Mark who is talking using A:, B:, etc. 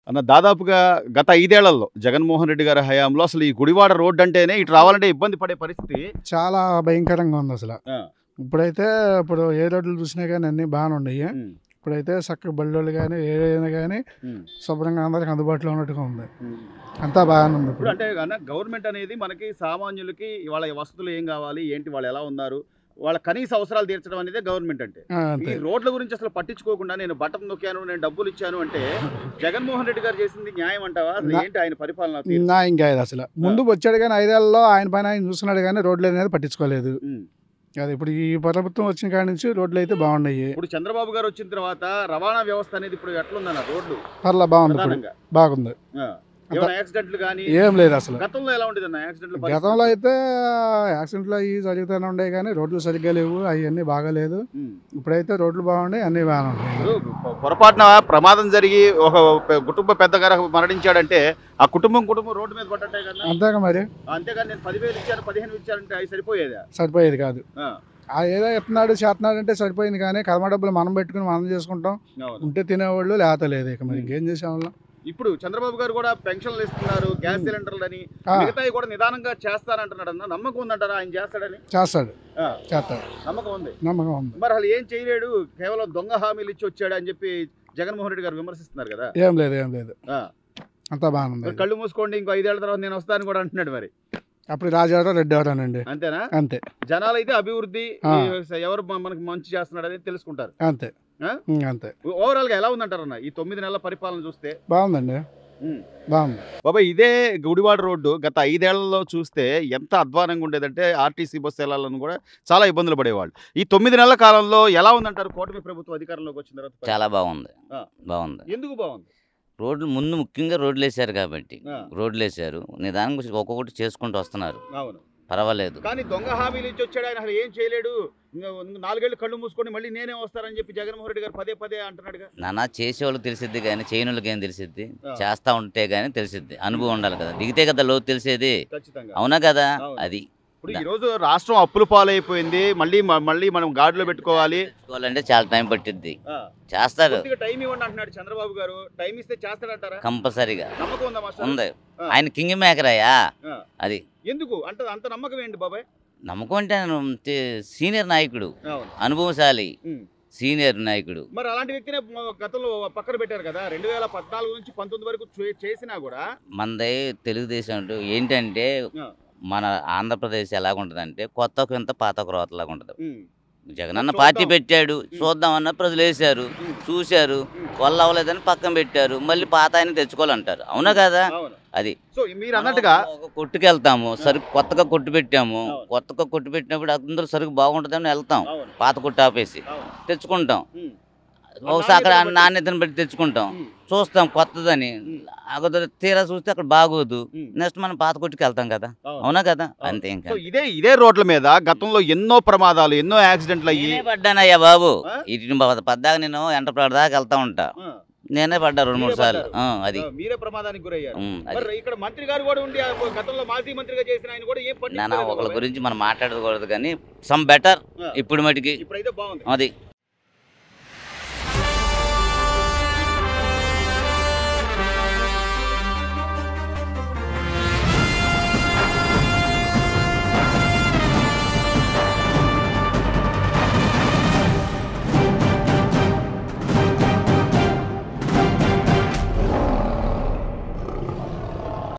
A: అన్న దాదాపుగా గత 5 ఏళ్లలో జగన్మోహన్ రెడ్డి గారి హయాంలో అసలు ఈ గుడివాడ రోడ్డు అంటేనే ఇటు రావాలంటే ఇబ్బంది పడే పరిస్థితి.
B: చాలా భయంకరంగా ఉంది అసలు.
A: ఆ,
B: ఇప్పుడైతే ఏ రోడ్లు చూసినా కానీ అన్నీ బాగానే ఉన్నాయి.
A: ఉమ్,
B: ఇప్పుడైతే చక్కగా బళ్ళోళ్ళు కానీ ఏదైనా కానీ
A: ఉమ్,
B: శుభ్రంగా అందరికి అందుబాటులో ఉన్నట్టుగా ఉంది.
A: ఉమ్.
B: అంతా బాగానే ఉంది
A: ఇప్పుడు
B: ఇప్పుడు.
A: అంటే అన్న గవర్నమెంట్ అనేది మనకి సామాన్యులకి వాళ్ళ వసతులు ఏం కావాలి ఏంటి వాళ్ళు ఎలా ఉన్నారు వాళ్ళ కనీస అవసరాలు తీర్చడం అనేది గవర్నమెంట్ అంటే. ఈ
B: అంతే.
A: రోడ్ల గురించి అసలు పట్టించుకోకుండా నేను బటన్ నొక్కాను నేను డబ్బులు ఇచ్చాను అంటే జగన్మోహన్ రెడ్డి గారు చేసింది న్యాయం అంటావా? అసలు ఏంటి ఆయన పరిపాలన తీరు?
B: నా ఇంకా ఇది అసలు ముందు వచ్చాడు కానీ 5 ఏళ్లలో ఆయన పైన ఆయన చూస్తున్నాడు కానీ రోడ్లు అనేది పట్టించుకోలేదు.
A: ఉమ్.
B: అది ఇప్పుడు ఈ ప్రభుత్వం వచ్చిన కాడి నుంచి రోడ్లు అయితే బాగున్నాయి.
A: ఇప్పుడు చంద్రబాబు గారు వచ్చిన తర్వాత రవాణా వ్యవస్థ అనేది ఇప్పుడు ఎట్లుందన్న రోడ్లు
B: పర్లా బాగుంది ఇప్పుడు.
A: ప్రధానంగా
B: బాగుంది.
A: ఆ. ఏమైనా యాక్సిడెంట్లు కానీ
B: ఏం లేదు అసలు.
A: గతంలో ఎలా ఉండేది అన్న యాక్సిడెంట్లు
B: గతంలో అయితే యాక్సిడెంట్లు అవి జరుగుతూనే ఉండే కానీ రోడ్లు సరిగ్గా లేవు, అవన్నీ బాగాలేదు. ఇప్పుడైతే రోడ్లు బాగున్నాయి, అన్నీ బాగానే ఉన్నాయి.
A: పొరపాటున ప్రమాదం జరిగి ఒక కుటుంబ పెద్ద గారు మరణించాడంటే ఆ కుటుంబం రోడ్డు మీద పడ్డట్టే కదా.
B: అంతేగా మరి.
A: అంతేగాని నేను 10,000 ఇచ్చాను 15 ఇచ్చారంటే అవి సరిపోయేదా?
B: సరిపోయేది కాదు.
A: ఆ,
B: ఏదో ఎత్తున్నాడు చేస్తున్నాడు అంటే సరిపోయింది కానీ కర్మ డబ్బులు మనం పెట్టుకుని మనం చేసుకుంటాం.
A: అవును.
B: ఉంటే తినేవాళ్ళు లేత లేదు. ఇక మరి ఇంకేం చేసేవాళ్ళం.
A: ఇప్పుడు చంద్రబాబు గారు కూడా పెన్షన్లు ఇస్తున్నారు, గ్యాస్ సిలిండర్లు అని మిగతాయి కూడా నిదానంగా చేస్తానంటున్నాడు అన్న. నమ్మకం ఉందంటారా ఆయన చేస్తాడని?
B: చేస్తాడు.
A: ఆ,
B: చేస్తాడు.
A: నమ్మకం ఉంది.
B: నమ్మకం ఉంది.
A: మరి అసలు ఏం చేయలేడు, కేవలం దొంగ హామీలు ఇచ్చి వచ్చాడు అని చెప్పి జగన్మోహన్ రెడ్డి గారు విమర్శిస్తున్నారు కదా.
B: ఏం లేదు, ఏం లేదు.
A: ఆ,
B: అంతా బాగుంది.
A: మరి కళ్ళు మూసుకోండి ఇంకో 5 ఏళ్ల తర్వాత నేను వస్తాను కూడా అంటున్నాడు. మరి
B: అప్పుడు రాజు ఎవరో రెడ్డి ఎవరోనండి.
A: అంతేనా?
B: అంతే.
A: జనాలు అయితే అభివృద్ధి ఎవరు మనకి మంచి చేస్తున్నాడు అనేది తెలుసుకుంటారు.
B: అంతే. అంతే.
A: ఓవరాల్ గా ఎలా ఉందంటారన్న ఈ 9 నెలల పరిపాలన చూస్తే?
B: బాగుందండి. బాగుంది
A: బాబా. ఇదే గుడివాడ రోడ్డు గత 5 ఏళ్లలో చూస్తే ఎంత అధ్వానంగా ఉండేదంటే ఆర్టీసీ బస్సు వెళ్ళాలని కూడా చాలా ఇబ్బందులు పడేవాళ్ళు. ఈ 9 నెలల కాలంలో ఎలా ఉందంటారు కూటమి ప్రభుత్వం అధికారంలోకి వచ్చిన తర్వాత?
C: చాలా బాగుంది.
A: ఆ.
C: బాగుంది.
A: ఎందుకు బాగుంది?
C: రోడ్లు ముందు ముఖ్యంగా రోడ్లు వేసారు కాబట్టి
A: ఆ.
C: రోడ్లు వేసారు, నిదానంగా ఒక్కొక్కటి చేసుకుంటూ వస్తున్నారు,
A: అవును.
C: పర్వాలేదు.
A: కానీ దొంగ హామీలు ఇచ్చి వచ్చాడు ఆయన, అసలు ఏం చేయలేడు. 4 ఏళ్ళు కళ్ళు మూసుకొని మళ్ళీ నేనే వస్తానని చెప్పి జగన్మోహన్ రెడ్డి గారు పదే పదే అంటున్నాడుగా.
C: నానా చేసేవాళ్ళకి తెలిసిద్ది కానీ చేయని వాళ్ళకి ఏం తెలిసిద్ది?
A: ఆ.
C: చేస్తా ఉంటే గానీ తెలిసిద్ది, అనుభవం ఉండాలి కదా, దిగితే కదా లోతు తెలిసేది.
A: ఖచ్చితంగా.
C: అవునా కదా?
A: అవును.
C: అది
A: ఇప్పుడు ఈ రోజు రాష్ట్రం అప్పుల పాలైపోయింది, మళ్ళీ మనం గాడిలో పెట్టుకోవాలి
C: చేసుకోవాలంటే చాలా టైం పట్టిద్ది.
A: ఆ.
C: చేస్తారు,
A: కొద్దిగా టైం ఇవ్వండి అంటున్నాడు చంద్రబాబు గారు. టైం ఇస్తే చేస్తాడంటారా?
C: కంపల్సరిగా.
A: నమ్మకం ఉందా మాస్టర్?
C: ఉంది.
A: ఆ.
C: ఆయన కింగ్ మేకర్ అయ్యా.
A: ఆ.
C: అది
A: ఎందుకు అంత నమ్మకం ఏంటి బాబాయ్?
C: నమ్మకం అంటే సీనియర్ నాయకుడు,
A: అవును.
C: అనుభవశాలి
A: ఉమ్.
C: సీనియర్ నాయకుడు.
A: మరి అలాంటి వ్యక్తినే గతంలో పక్కన పెట్టారు కదా. 2014 నుంచి 19 వరకు చేసినా కూడా.
C: మనది తెలుగుదేశం అంటూ ఏంటంటే
A: ఆ.
C: మన ఆంధ్రప్రదేశ్ ఎలాగుంటుందంటే కొత్త కొంత పాత క్రోతలాగా ఉంటుంది.
A: ఉమ్.
C: జగనన్న
A: చూద్దాం.
C: పార్టీ పెట్టాడు, చూద్దామన్న ప్రజలు వేశారు, చూశారు, వల్ల అవ్వలేదని పక్కన పెట్టారు, మళ్ళీ పాత ఆయన తెచ్చుకోవాలంటారు. అవునా కదా?
A: అవును.
C: అది
A: సో మీరు అన్నట్టుగా
C: ఒక కొట్టుకెళ్తాము, సరుకు కొత్తగా కొట్టు పెట్టాము,
A: అవును.
C: కొత్తగా కొట్టు పెట్టినప్పుడు అందరూ సరుకు బాగుంటుందని వెళ్తాం,
A: అవును.
C: పాత కొట్టు ఆపేసి
A: అవును.
C: తెచ్చుకుంటాం.
A: ఉమ్.
C: ఒకసారి అక్కడ
A: నాణ్యతను బట్టి.
C: నాణ్యతను బట్టి తెచ్చుకుంటాం,
A: ఉమ్.
C: చూస్తాం కొత్తదని.
A: ఉమ్.
C: అక్కడ తీరా చూస్తే అక్కడ బాగోదు,
A: ఉమ్.
C: నెక్స్ట్ మనం పాత కొట్టుకు వెళ్తాం కదా.
A: అవును.
C: అవునా కదా?
A: అవును.
C: అంతే. ఇంకా
A: సో ఇదే రోడ్ల మీద గతంలో ఎన్నో ప్రమాదాలు, ఎన్నో యాక్సిడెంట్లు అయ్యి.
C: నేనే పడ్డానయ్యా బాబు.
A: ఆ?
C: ఇటు పద్దాక నేను ఎంటప్రాడ్ దాకా వెళ్తా ఉంటా.
A: ఆ.
C: నేనే పడ్డా 2-3
A: మీరే
C: సార్లు.
A: పడ్డారు.
C: అది
A: మీరే ప్రమాదానికి గురయ్యారు.
C: అది
A: మరి ఇక్కడ మంత్రి గారు కూడా ఉండి గతంలో మాజీ మంత్రిగా చేసిన ఆయన కూడా ఏం
C: నాన్న
A: పట్టించుకోలేదు
C: ఒకళ్ళ
A: బాబాయ్.
C: గురించి మనం మాట్లాడకూడదు కానీ సమ్ బెటర్
A: ఆ.
C: ఇప్పుడు మటుకి
A: ఇప్పుడైతే బాగుంది.
C: అది